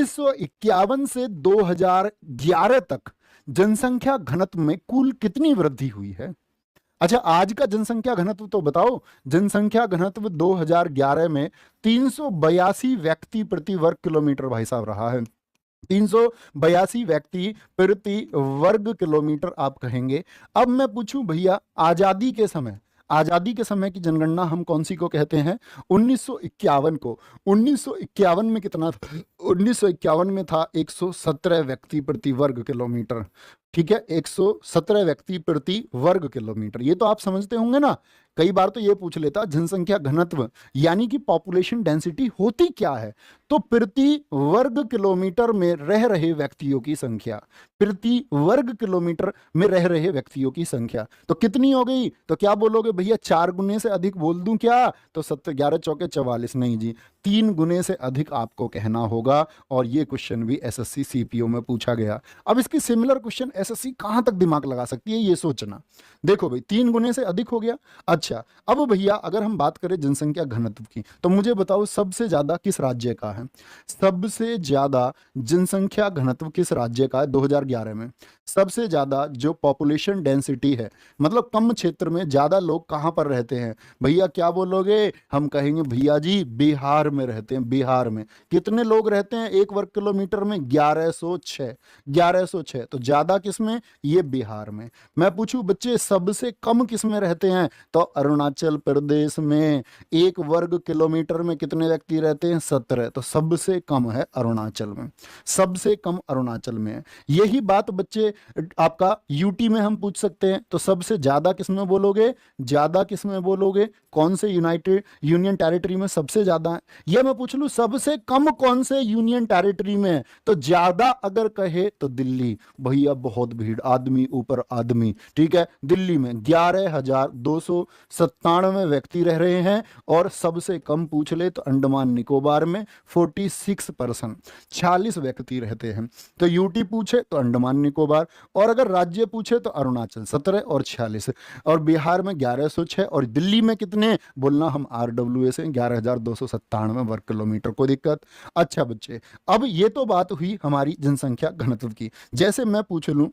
1951 से 2011 तक जनसंख्या घनत्व में कुल कितनी वृद्धि हुई है? अच्छा, आज का जनसंख्या घनत्व तो बताओ। जनसंख्या घनत्व 2011 में 382 व्यक्ति प्रति वर्ग किलोमीटर भाई साहब रहा है। 382 व्यक्ति प्रति वर्ग किलोमीटर आप कहेंगे। अब मैं पूछूं भैया, आजादी के समय की जनगणना हम कौन सी को कहते हैं? 1951 को। 1951 में कितना था? 1951 में था 117 व्यक्ति प्रति वर्ग किलोमीटर। ठीक है, 117 व्यक्ति प्रति वर्ग किलोमीटर। ये तो आप समझते होंगे ना। कई बार तो ये पूछ लेता जनसंख्या घनत्व यानी कि पॉपुलेशन डेंसिटी होती क्या है? तो प्रति वर्ग किलोमीटर में रह रहे व्यक्तियों की संख्या, प्रति वर्ग किलोमीटर में रह रहे व्यक्तियों की संख्या तो कितनी हो गई? तो क्या बोलोगे भैया, 4 गुने से अधिक बोल दूं क्या? तो 11 चौके 44, नहीं जी, 3 गुने से अधिक आपको कहना होगा। और ये क्वेश्चन भी एसएससी सीपीओ में पूछा गया। अब इसकी सिमिलर क्वेश्चन एसएससी कहां तक दिमाग लगा सकती है ये सोचना। देखो भाई, 3 गुने से अधिक हो गया। अच्छा, अब भैया अगर हम बात करें जनसंख्या घनत्व की, तो मुझे बताओ सबसे ज्यादा किस राज्य का है? सबसे ज्यादा जनसंख्या घनत्व किस राज्य का है 2011 में? सबसे ज्यादा जो पॉपुलेशन डेंसिटी है, मतलब कम क्षेत्र में ज्यादा लोग कहां पर रहते हैं? भैया क्या बोलोगे? हम कहेंगे भैया जी बिहार में रहते हैं। बिहार में कितने लोग रहते हैं 1 वर्ग किलोमीटर में? 1106। 1106। तो ज्यादा किसमें? ये बिहार में। मैं पूछूं बच्चे सबसे कम किसमें रहते हैं? तो अरुणाचल प्रदेश में 1 वर्ग किलोमीटर में कितने व्यक्ति रहते हैं? 17। तो सबसे कम है अरुणाचल में, सबसे कम अरुणाचल में है। यही बात बच्चे आपका यूटी में हम पूछ सकते हैं। तो सबसे ज्यादा किसमें बोलोगे? ज्यादा किसमें बोलोगे? कौन से यूनाइटेड यूनियन टेरिटरी में सबसे ज्यादा है? यह मैं पूछ लूं सबसे कम कौन से यूनियन टेरिटरी में? तो ज्यादा अगर कहे तो दिल्ली। भैया बहुत भीड़, आदमी ऊपर आदमी। ठीक है, दिल्ली में 11,297 व्यक्ति रह रहे हैं। और सबसे कम पूछ ले तो अंडमान निकोबार में 46%, 46 व्यक्ति रहते हैं। तो यूटी पूछे तो अंडमान निकोबार, और अगर राज्य पूछे तो अरुणाचल 17 और 46, और बिहार में 1106, और दिल्ली में कितने बोलना? हम आरडब्ल्यू से 11,297 वर्ग किलोमीटर। कोई दिक्कत? अच्छा बच्चे, अब ये तो बात हुई हमारी जनसंख्या घनत्व की। जैसे मैं पूछ लूं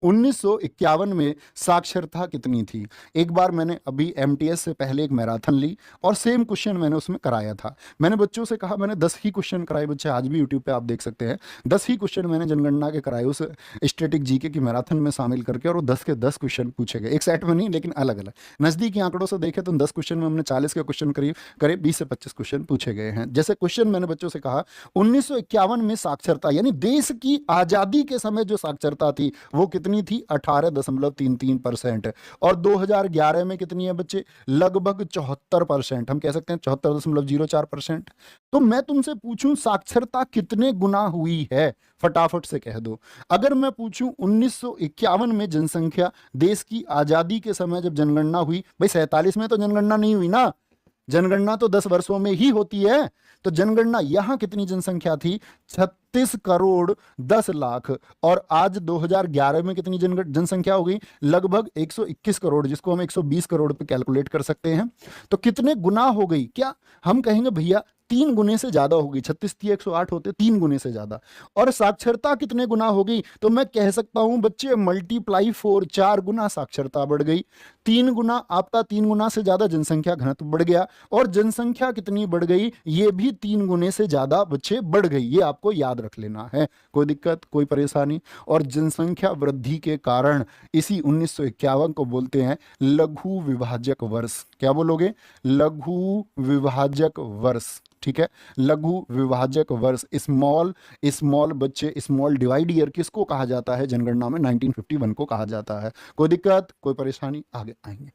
1951 में साक्षरता कितनी थी? एक बार मैंने अभी एमटीएस से पहले एक मैराथन ली और सेम क्वेश्चन मैंने उसमें कराया था। मैंने बच्चों से कहा, मैंने 10 ही क्वेश्चन कराए बच्चे, आज भी यूट्यूब पे आप देख सकते हैं। 10 ही क्वेश्चन मैंने जनगणना के कराए उस स्टैटिक जीके की मैराथन में शामिल करके, और वो 10 के 10 क्वेश्चन पूछे गए, एक सेट में नहीं लेकिन अलग अलग। नजदीकी आंकड़ों से देखे तो 10 क्वेश्चन में हमने 40 के क्वेश्चन करीब 20 से 25 क्वेश्चन पूछे गए हैं। जैसे क्वेश्चन मैंने बच्चों से कहा 1951 में साक्षरता यानी देश की आजादी के समय जो साक्षरता थी वो कितनी थी? 18.33%। और 2011 में कितनी है बच्चे? लगभग 74%। हम कह सकते हैं 74.04%। तो मैं तुमसे पूछूं साक्षरता कितने गुना हुई है? फटाफट से कह दो। अगर मैं पूछूं 1951 में जनसंख्या देश की आजादी के समय जब जनगणना हुई, भाई 47 में तो जनगणना नहीं हुई ना, जनगणना तो 10 वर्षों में ही होती है। तो जनगणना यहां कितनी जनसंख्या थी? 36 करोड़ 10 लाख। और आज 2011 में कितनी जनसंख्या हो गई? लगभग 121 करोड़, जिसको हम 120 करोड़ पे कैलकुलेट कर सकते हैं। तो कितने गुना हो गई? क्या हम कहेंगे भैया 3 गुने से ज्यादा हो गई। 36 थी 108 होते, 3 गुने से ज्यादा। और साक्षरता कितने गुना हो गई? तो मैं कह सकता हूं बच्चे मल्टीप्लाई 4, 4 गुना साक्षरता बढ़ गई। 3 गुना आपका 3 गुना से ज्यादा जनसंख्या घनत्व बढ़ गया। और जनसंख्या कितनी बढ़ गई? ये भी 3 गुने से ज्यादा बच्चे बढ़ गई। ये आपको याद रख लेना है। कोई दिक्कत, कोई परेशानी? और जनसंख्या वृद्धि के कारण इसी 1951 को बोलते हैं लघु विभाजक वर्ष। क्या बोलोगे? लघु विभाजक वर्ष। ठीक है, लघु विभाजक वर्ष। स्मॉल बच्चे, स्मॉल डिवाइड ईयर किसको कहा जाता है जनगणना में? 1951 को कहा जाता है। कोई दिक्कत, कोई परेशानी? आगे आएंगे।